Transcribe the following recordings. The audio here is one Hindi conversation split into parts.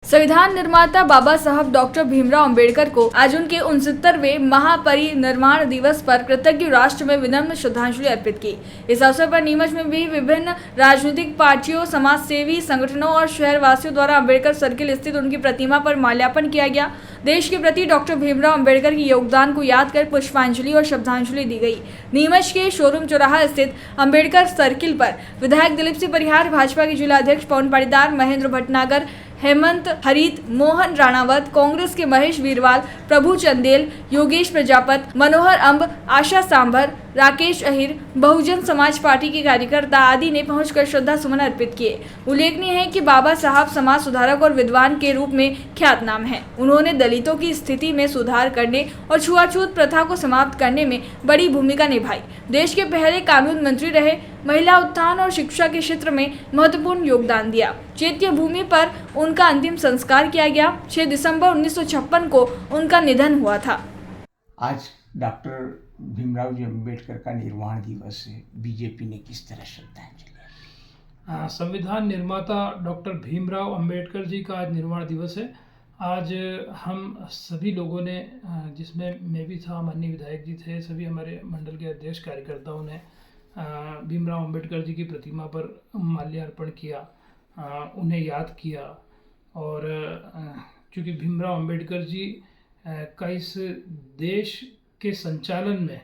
संविधान निर्माता बाबा साहब डॉक्टर भीमराव अंबेडकर को आज उनके 69वें महापरिनिर्वाण दिवस पर कृतज्ञ राष्ट्र में विनम्र श्रद्धांजलि अर्पित की। इस अवसर पर नीमच में भी विभिन्न राजनीतिक पार्टियों, समाज सेवी संगठनों और शहरवासियों द्वारा अंबेडकर सर्किल स्थित उनकी प्रतिमा पर माल्यार्पण किया गया। देश के प्रति डॉक्टर भीमराव अंबेडकर के योगदान को याद कर पुष्पांजलि और श्रद्धांजलि दी गई। नीमच के शोरूम चौराहा स्थित अंबेडकर सर्किल पर विधायक दिलीप सिंह परिहार, भाजपा के जिला अध्यक्ष पवन पाटीदार, महेंद्र भटनागर, हेमंत हरित, मोहन राणावत, कांग्रेस के महेश वीरवाल, प्रभु चंदेल, योगेश प्रजापत, मनोहर अंब, आशा सांभर, राकेश अहिर, बहुजन समाज पार्टी के कार्यकर्ता आदि ने पहुंचकर श्रद्धा सुमन अर्पित किए। उल्लेखनीय है कि बाबा साहब समाज सुधारक और विद्वान के रूप में ख्यात नाम है। उन्होंने दलितों की स्थिति में सुधार करने और छुआछूत प्रथा को समाप्त करने में बड़ी भूमिका निभाई। देश के पहले कानून मंत्री रहे, महिला उत्थान और शिक्षा के क्षेत्र में महत्वपूर्ण योगदान दिया। चैत्य भूमि पर उनका अंतिम संस्कार किया गया। 6 दिसंबर 1956 को उनका निधन हुआ था। आज डॉक्टर भीमराव जी अम्बेडकर का निर्वाण दिवस है। बीजेपी ने किस तरह श्रद्धांजलि? संविधान निर्माता डॉक्टर भीमराव अंबेडकर जी का आज निर्वाण दिवस है। आज हम सभी लोगों ने, जिसमें मैं भी था, माननीय विधायक जी थे, सभी हमारे मंडल के अध्यक्ष कार्यकर्ताओं ने भीमराव अंबेडकर जी की प्रतिमा पर माल्यार्पण किया, उन्हें याद किया। और चूँकि भीमराव अंबेडकर जी का इस देश के संचालन में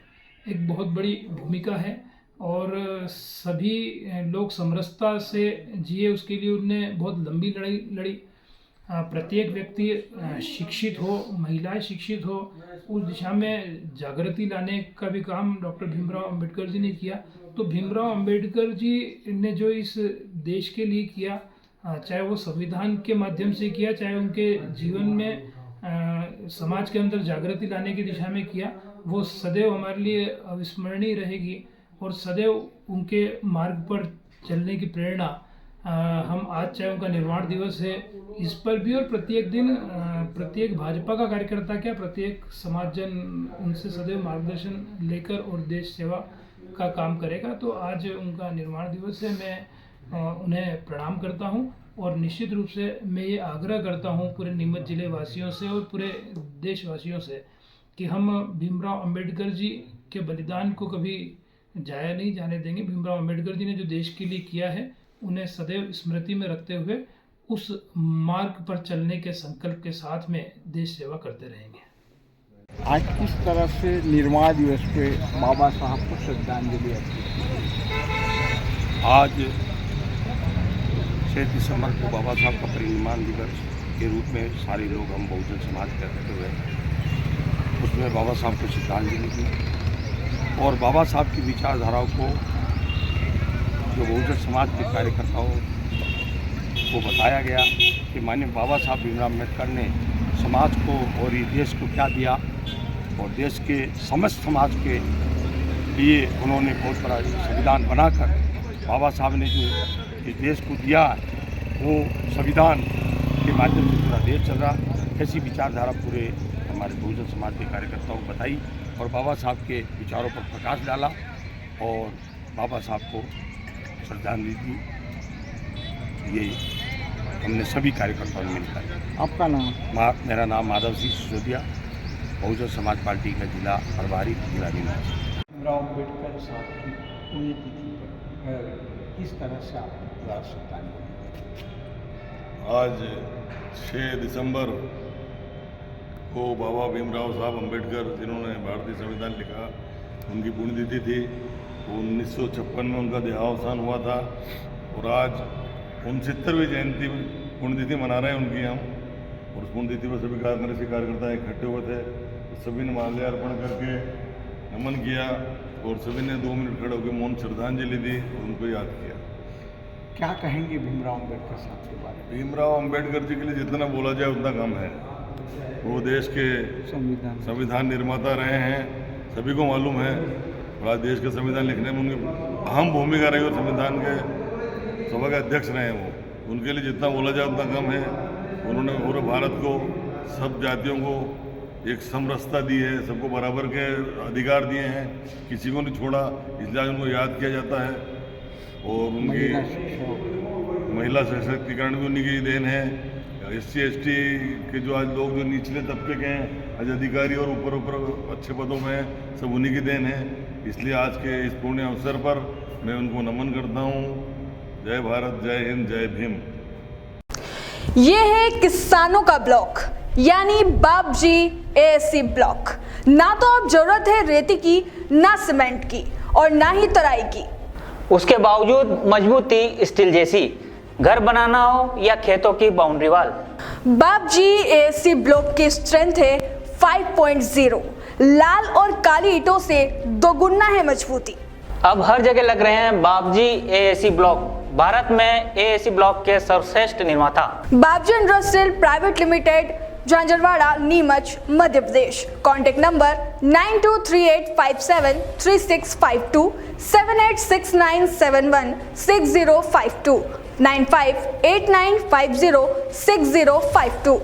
एक बहुत बड़ी भूमिका है और सभी लोग समरसता से जिए, उसके लिए उन्होंने बहुत लंबी लड़ाई लड़ी। प्रत्येक व्यक्ति शिक्षित हो, महिलाएं शिक्षित हो, उस दिशा में जागृति लाने का भी काम डॉक्टर भीमराव अंबेडकर जी ने किया। तो भीमराव अंबेडकर जी ने जो इस देश के लिए किया, चाहे वो संविधान के माध्यम से किया, चाहे उनके जीवन में समाज के अंदर जागृति लाने की दिशा में किया, वो सदैव हमारे लिए अविस्मरणीय रहेगी। और सदैव उनके मार्ग पर चलने की प्रेरणा हम आज, चाहे उनका निर्वाण दिवस है इस पर भी, और प्रत्येक दिन प्रत्येक भाजपा का कार्यकर्ता क्या, प्रत्येक समाजजन उनसे सदैव मार्गदर्शन लेकर और देश सेवा का काम करेगा। तो आज उनका निर्वाण दिवस है। मैं उन्हें प्रणाम करता हूं और निश्चित रूप से मैं ये आग्रह करता हूं पूरे नीमच जिले वासियों से और पूरे देशवासियों से कि हम भीमराव अंबेडकर जी के बलिदान को कभी जाया नहीं जाने देंगे। भीमराव अंबेडकर जी ने जो देश के लिए किया है, उन्हें सदैव स्मृति में रखते हुए उस मार्ग पर चलने के संकल्प के साथ में देश सेवा करते रहेंगे। आज किस तरह से निर्वाण दिवस पे बाबा साहब को श्रद्धांजलि अर्पित? आज 6 दिसंबर को बाबा साहब का परिनिर्वाण दिवस के रूप में सारे लोग, हम बहुजन समाज करते हुए उसमें बाबा साहब को श्रद्धांजलि दी और बाबा साहब की विचारधाराओं को जो बहुजन समाज के कार्यकर्ताओं को बताया गया कि माननीय बाबा साहब भीमराव अम्बेडकर ने समाज को और ये देश को क्या दिया, और देश के समस्त समाज के लिए उन्होंने बहुत बड़ा संविधान बनाकर बाबा साहब ने जो इस देश को दिया, वो संविधान के माध्यम से पूरा देश चल रहा। ऐसी विचारधारा पूरे हमारे बहुजन समाज के कार्यकर्ताओं को बताई और बाबा साहब के विचारों पर प्रकाश डाला और बाबा साहब को श्रद्धांजलि दी। ये हमने सभी कार्यकर्ताओं ने मिलकर। आपका नाम? मेरा नाम माधव सिंह सिसोदिया, बहुजन समाज पार्टी का जिला प्रभारी, जिला नीमच। भीमराव अम्बेडकर साहब की पुण्यतिथि पर किस तरह से आप श्रद्धांजलि? आज 6 दिसंबर को बाबा भीमराव साहब अम्बेडकर, जिन्होंने भारतीय संविधान लिखा, उनकी पुण्यतिथि थी। 1956 में उनका देहावसान हुआ था और आज 69वीं जयंती पुण्यतिथि मना रहे हैं उनकी हम। और उस पुण्यतिथि पर सभी कांग्रेस के कार्यकर्ता इकट्ठे हुए थे, तो सभी ने माल्यार्पण करके नमन किया और सभी ने 2 मिनट खड़े होकर मौन श्रद्धांजलि दी और उनको याद किया। क्या कहेंगे भीमराव अम्बेडकर साहब के बारे में? भीमराव अम्बेडकर जी के लिए जितना बोला जाए उतना कम है। वो देश के संविधान निर्माता रहे हैं, सभी को मालूम है। और आज देश का संविधान लिखने में उनकी अहम भूमिका रही और संविधान के सभा के अध्यक्ष रहे हैं वो। उनके लिए जितना बोला जाए उतना कम है। उन्होंने पूरे भारत को, सब जातियों को एक समरसता दी है, सबको बराबर के अधिकार दिए हैं, किसी को नहीं छोड़ा, इसलिए उनको याद किया जाता है। और उनकी महिला सशक्तिकरण भी उन्हीं की देन है। और SC/ST के जो आज लोग जो निचले तबके के हैं, आज अधिकारी और ऊपर ऊपर अच्छे पदों में हैं, सब उन्हीं की देन है। इसलिए आज के इस पुण्य अवसर पर मैं उनको नमन करता हूँ। जय भारत, जय हिंद, जय भीम। ये है किसानों का ब्लॉक, यानी बाबजी ASC ब्लॉक। ना तो अब जरूरत है रेती की, ना सीमेंट की और ना ही तराई की। उसके बावजूद मजबूती स्टील जैसी, घर बनाना हो या खेतों की बाउंड्री वाल। बाबजी ASC ब्लॉक की स्ट्रेंथ है 5.0। लाल और काली ईंटों से दोगुना है मजबूती। अब हर जगह लग रहे हैं बाबजी ASC ब्लॉक, भारत में ASC ब्लॉक के सर्वश्रेष्ठ निर्माता। Babji industrial private limited, Jhanjharwada, Neemuch, Madhya Pradesh. Contact number 9238573652, 7869716052, 9589506052।